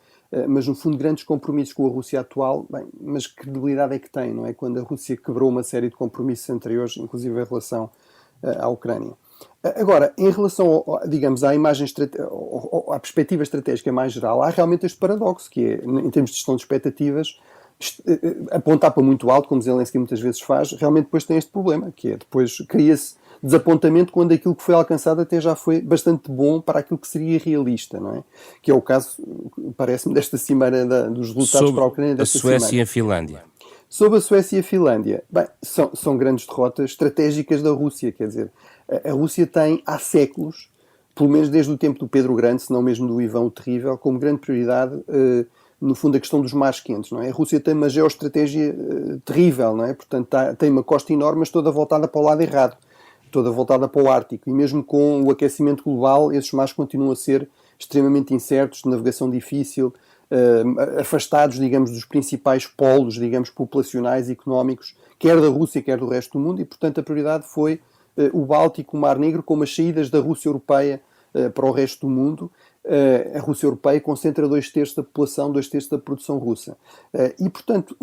mas no fundo grandes compromissos com a Rússia atual, bem, mas que credibilidade é que tem, não é? Quando a Rússia quebrou uma série de compromissos anteriores, inclusive em relação à Ucrânia. Agora, em relação, digamos, à imagem, à perspectiva estratégica mais geral, há realmente este paradoxo, que é, em termos de gestão de expectativas, apontar para muito alto, como Zelensky muitas vezes faz, realmente depois tem este problema, que é depois cria-se desapontamento quando aquilo que foi alcançado até já foi bastante bom para aquilo que seria realista, não é? Que é o caso, parece-me, desta cimeira dos resultados para a Ucrânia desta cimeira. A Suécia cimeira. e a Finlândia. Sobre a Suécia e a Finlândia, bem, são grandes derrotas estratégicas da Rússia, quer dizer, a Rússia tem há séculos, pelo menos desde o tempo do Pedro Grande, se não mesmo do Ivan o Terrível, como grande prioridade, no fundo, a questão dos mares quentes, não é? A Rússia tem uma geoestratégia terrível, não é? Portanto, tem uma costa enorme, mas toda voltada para o lado errado, toda voltada para o Ártico, e mesmo com o aquecimento global, esses mares continuam a ser extremamente incertos, de navegação difícil, afastados, digamos, dos principais polos, digamos, populacionais e económicos, quer da Rússia, quer do resto do mundo, e, portanto, a prioridade foi o Báltico, o Mar Negro, como as saídas da Rússia Europeia para o resto do mundo. A Rússia Europeia concentra 2/3 da população, 2/3 da produção russa. E, portanto,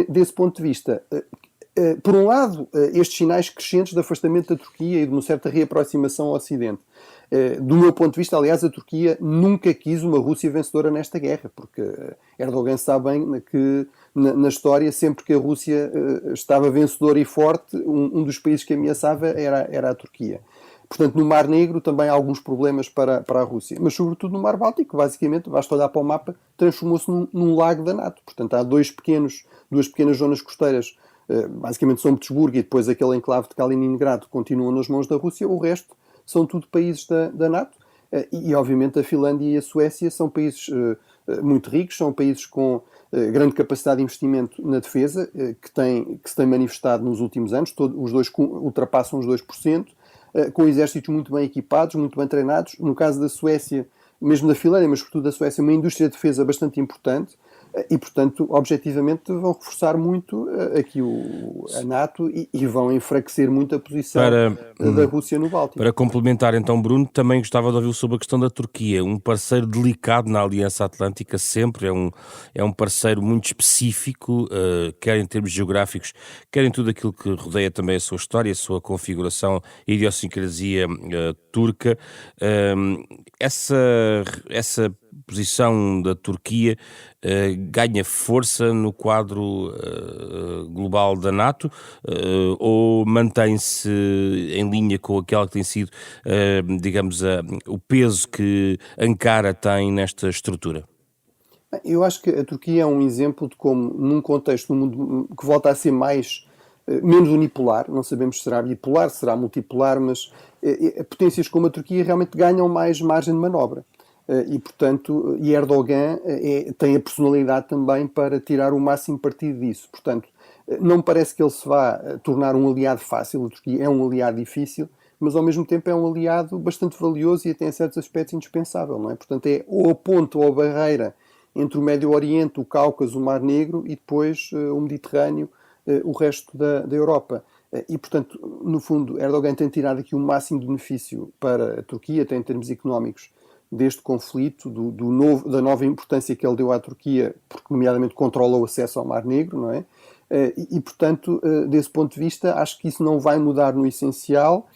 desse ponto de vista, por um lado, estes sinais crescentes de afastamento da Turquia e de uma certa reaproximação ao Ocidente. Do meu ponto de vista, aliás, a Turquia nunca quis uma Rússia vencedora nesta guerra, porque Erdogan sabe bem que na história, sempre que a Rússia estava vencedora e forte, um dos países que ameaçava era a Turquia. Portanto, no Mar Negro também há alguns problemas para a Rússia, mas sobretudo no Mar Báltico, basicamente, basta olhar para o mapa, transformou-se num lago da NATO. Portanto, há duas pequenas zonas costeiras, basicamente São Petersburgo e depois aquele enclave de Kaliningrado, continuam nas mãos da Rússia, o resto são tudo países da NATO, e obviamente a Finlândia e a Suécia são países muito ricos, são países com grande capacidade de investimento na defesa, que se tem manifestado nos últimos anos, os dois ultrapassam os 2%, com exércitos muito bem equipados, muito bem treinados. No caso da Suécia, mesmo da Finlândia, mas sobretudo da Suécia, uma indústria de defesa bastante importante, e, portanto, objetivamente vão reforçar muito aqui a NATO e vão enfraquecer muito a posição da Rússia no Báltico. Para complementar então, Bruno, também gostava de ouvir sobre a questão da Turquia, um parceiro delicado na Aliança Atlântica, sempre é um parceiro muito específico, quer em termos geográficos, quer em tudo aquilo que rodeia também a sua história, a sua configuração e idiosincrasia turca. Essa posição da Turquia ganha força no quadro global da NATO ou mantém-se em linha com aquela que tem sido, digamos, o peso que Ankara tem nesta estrutura? Eu acho que a Turquia é um exemplo de como, num contexto do mundo que volta a ser menos unipolar, não sabemos se será bipolar, se será multipolar, mas potências como a Turquia realmente ganham mais margem de manobra. E, portanto, Erdogan tem a personalidade também para tirar o máximo partido disso. Portanto, não me parece que ele se vá tornar um aliado fácil. A Turquia é um aliado difícil, mas ao mesmo tempo é um aliado bastante valioso e até em certos aspectos indispensável, não é? Portanto, é ou a ponte ou a barreira entre o Médio Oriente, o Cáucaso, o Mar Negro e depois o Mediterrâneo, o resto da Europa. E, portanto, no fundo, Erdogan tem tirado aqui o máximo de benefício para a Turquia, até em termos económicos, deste conflito, da nova importância que ele deu à Turquia, porque nomeadamente controla o acesso ao Mar Negro, não é? Portanto, desse ponto de vista, acho que isso não vai mudar no essencial.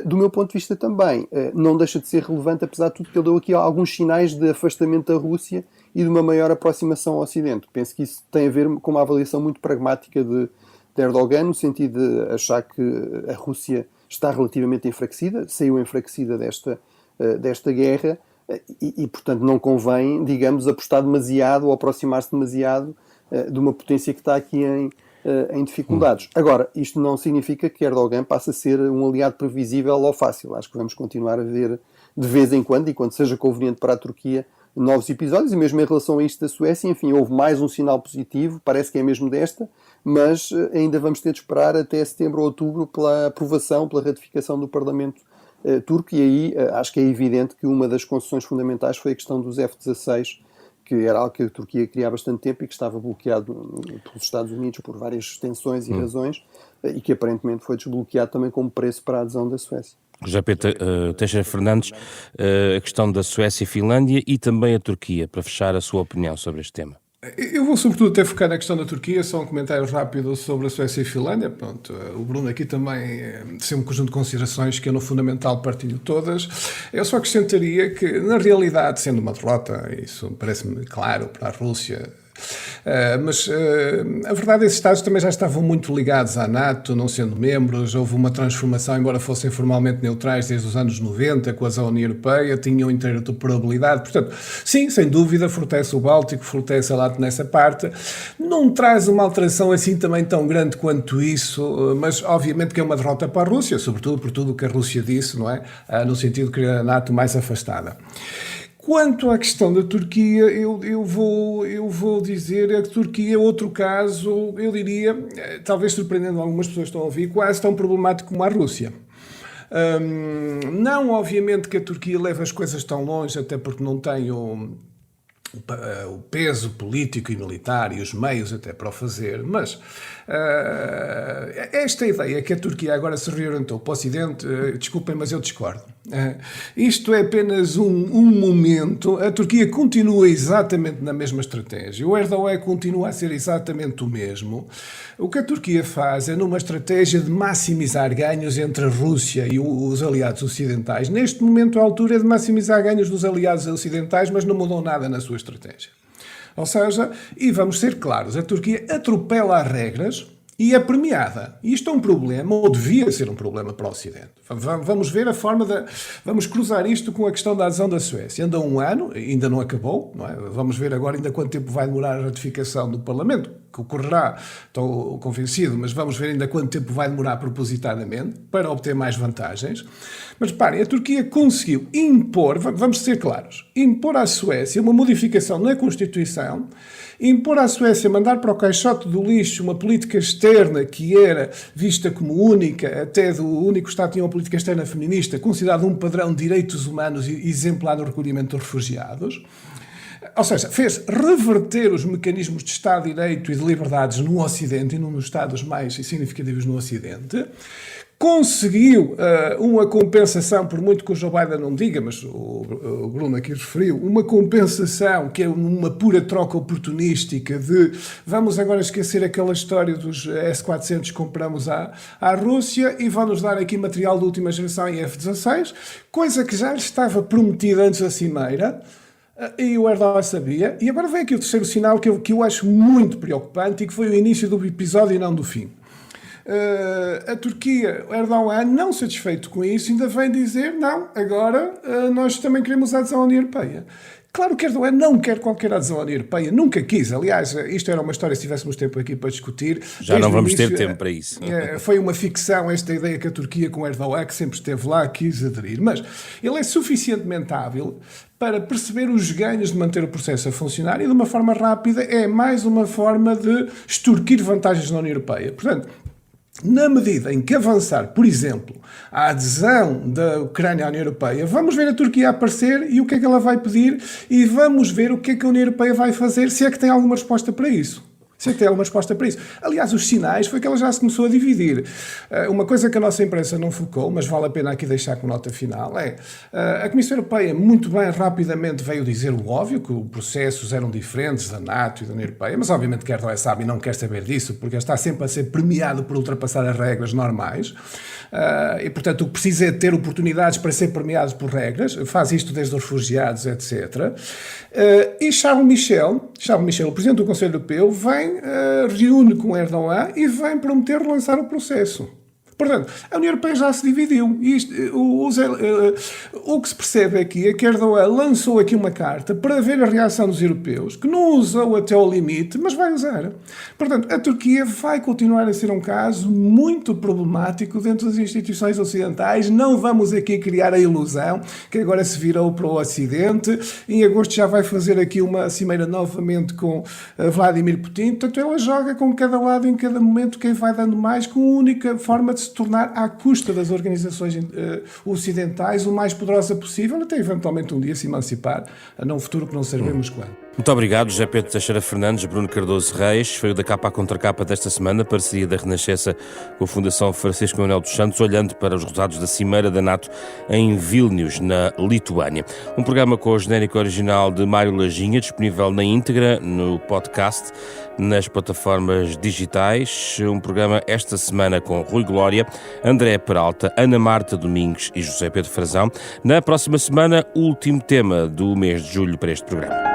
Do meu ponto de vista também, não deixa de ser relevante, apesar de tudo, que ele deu aqui alguns sinais de afastamento da Rússia e de uma maior aproximação ao Ocidente. Penso que isso tem a ver com uma avaliação muito pragmática de Erdogan, no sentido de achar que a Rússia está relativamente enfraquecida, saiu enfraquecida desta guerra, e, portanto, não convém, digamos, apostar demasiado ou aproximar-se demasiado de uma potência que está aqui em dificuldades. Agora, isto não significa que Erdogan passe a ser um aliado previsível ou fácil. Acho que vamos continuar a ver, de vez em quando, e quando seja conveniente para a Turquia, novos episódios, e mesmo em relação a isto da Suécia, enfim, houve mais um sinal positivo, parece que é mesmo desta, mas ainda vamos ter de esperar até setembro ou outubro pela aprovação, pela ratificação do Parlamento turco, e aí acho que é evidente que uma das concessões fundamentais foi a questão dos F-16, que era algo que a Turquia queria há bastante tempo e que estava bloqueado pelos Estados Unidos por várias tensões e razões, e que aparentemente foi desbloqueado também como preço para a adesão da Suécia. José Pedro Teixeira Fernandes, a questão da Suécia e Finlândia e também a Turquia, para fechar a sua opinião sobre este tema. Eu vou sobretudo até focar na questão da Turquia, só um comentário rápido sobre a Suécia e a Finlândia. Pronto, o Bruno aqui também tem um conjunto de considerações que eu no fundamental partilho todas. Eu só acrescentaria que, na realidade, sendo uma derrota, isso parece-me claro para a Rússia, mas a verdade é que esses Estados também já estavam muito ligados à NATO, não sendo membros. Houve uma transformação, embora fossem formalmente neutrais desde os anos 90, com a União Europeia, tinham interoperabilidade. Portanto, sim, sem dúvida, fortalece o Báltico, fortalece a NATO nessa parte. Não traz uma alteração assim também tão grande quanto isso, mas obviamente que é uma derrota para a Rússia, sobretudo por tudo o que a Rússia disse, não é? No sentido de querer a NATO mais afastada. Quanto à questão da Turquia, eu vou dizer que a Turquia é outro caso, eu diria, talvez surpreendendo algumas pessoas que estão a ouvir, quase tão problemático como a Rússia. Não, obviamente, que a Turquia leva as coisas tão longe, até porque não tem o peso político e militar e os meios até para o fazer, mas esta ideia que a Turquia agora se reorientou para o Ocidente, desculpem, mas eu discordo. Isto é apenas um momento. A Turquia continua exatamente na mesma estratégia. O Erdogan continua a ser exatamente o mesmo. O que a Turquia faz é numa estratégia de maximizar ganhos entre a Rússia e os aliados ocidentais. Neste momento, a altura é de maximizar ganhos dos aliados ocidentais, mas não mudou nada na sua estratégia. Ou seja, e vamos ser claros, a Turquia atropela as regras e é premiada. E isto é um problema, ou devia ser um problema para o Ocidente. Vamos ver a forma de... Vamos cruzar isto com a questão da adesão da Suécia. Anda um ano, ainda não acabou, não é? Vamos ver agora ainda quanto tempo vai demorar a ratificação do Parlamento, que ocorrerá, estou convencido, mas vamos ver ainda quanto tempo vai demorar propositadamente para obter mais vantagens. Mas reparem, a Turquia conseguiu impor, vamos ser claros, impor à Suécia uma modificação na Constituição, impor à Suécia mandar para o caixote do lixo uma política externa que era vista como única, até do único Estado que tinha uma política externa feminista, considerado um padrão de direitos humanos e exemplar no recolhimento dos refugiados. Ou seja, fez reverter os mecanismos de Estado de Direito e de liberdades no Ocidente e num dos Estados mais significativos no Ocidente. Conseguiu uma compensação, por muito que o Joe Biden não diga, mas o Bruno aqui referiu, uma compensação que é uma pura troca oportunística de vamos agora esquecer aquela história dos S-400 que compramos à Rússia e vão-nos dar aqui material de última geração em F-16, coisa que já estava prometida antes da Cimeira. E o Erdogan sabia. E agora vem aqui o terceiro sinal que eu acho muito preocupante e que foi o início do episódio e não do fim. A Turquia, o Erdogan, não satisfeito com isso, ainda vem dizer, não, agora nós também queremos a adesão à União Europeia. Claro que Erdogan não quer qualquer adesão à União Europeia, nunca quis. Aliás, isto era uma história, se tivéssemos tempo aqui para discutir. Já não vamos ter tempo para isso. Foi uma ficção esta ideia que a Turquia com Erdogan, que sempre esteve lá, quis aderir. Mas ele é suficientemente hábil para perceber os ganhos de manter o processo a funcionar e de uma forma rápida é mais uma forma de extorquir vantagens na União Europeia. Portanto, na medida em que avançar, por exemplo, a adesão da Ucrânia à União Europeia, vamos ver a Turquia aparecer e o que é que ela vai pedir e vamos ver o que é que a União Europeia vai fazer, se é que tem alguma resposta para isso. Se é que tem alguma resposta para isso. Aliás, os sinais foi que ela já se começou a dividir. Uma coisa que a nossa imprensa não focou, mas vale a pena aqui deixar como nota final, é a Comissão Europeia muito bem, rapidamente veio dizer o óbvio, que os processos eram diferentes da NATO e da União Europeia, mas obviamente que Erdogan sabe e não quer saber disso, porque está sempre a ser premiado por ultrapassar as regras normais. E, portanto, o que precisa é ter oportunidades para ser premiado por regras, faz isto desde os refugiados, etc. E Charles Michel, o Presidente do Conselho Europeu, reúne com Erdogan e vem prometer relançar o processo. Portanto, a União Europeia já se dividiu. O que se percebe aqui é que Erdogan lançou aqui uma carta para ver a reação dos europeus, que não usou até ao limite, mas vai usar. Portanto, a Turquia vai continuar a ser um caso muito problemático dentro das instituições ocidentais. Não vamos aqui criar a ilusão que agora se virou para o Ocidente. Em agosto já vai fazer aqui uma cimeira novamente com Vladimir Putin. Portanto, ela joga com cada lado em cada momento quem vai dando mais, com a única forma de se tornar à custa das organizações ocidentais o mais poderosa possível, até eventualmente um dia se emancipar, num futuro que não sabemos quando. Muito obrigado, José Pedro Teixeira Fernandes, Bruno Cardoso Reis. Foi o Da Capa à Contra Capa desta semana, parceria da Renascença com a Fundação Francisco Manuel dos Santos, olhando para os resultados da Cimeira da NATO em Vilnius, na Lituânia. Um programa com o genérico original de Mário Lajinha, disponível na íntegra, no podcast, nas plataformas digitais. Um programa esta semana com Rui Glória, André Peralta, Ana Marta Domingues e José Pedro Frazão. Na próxima semana, último tema do mês de julho para este programa.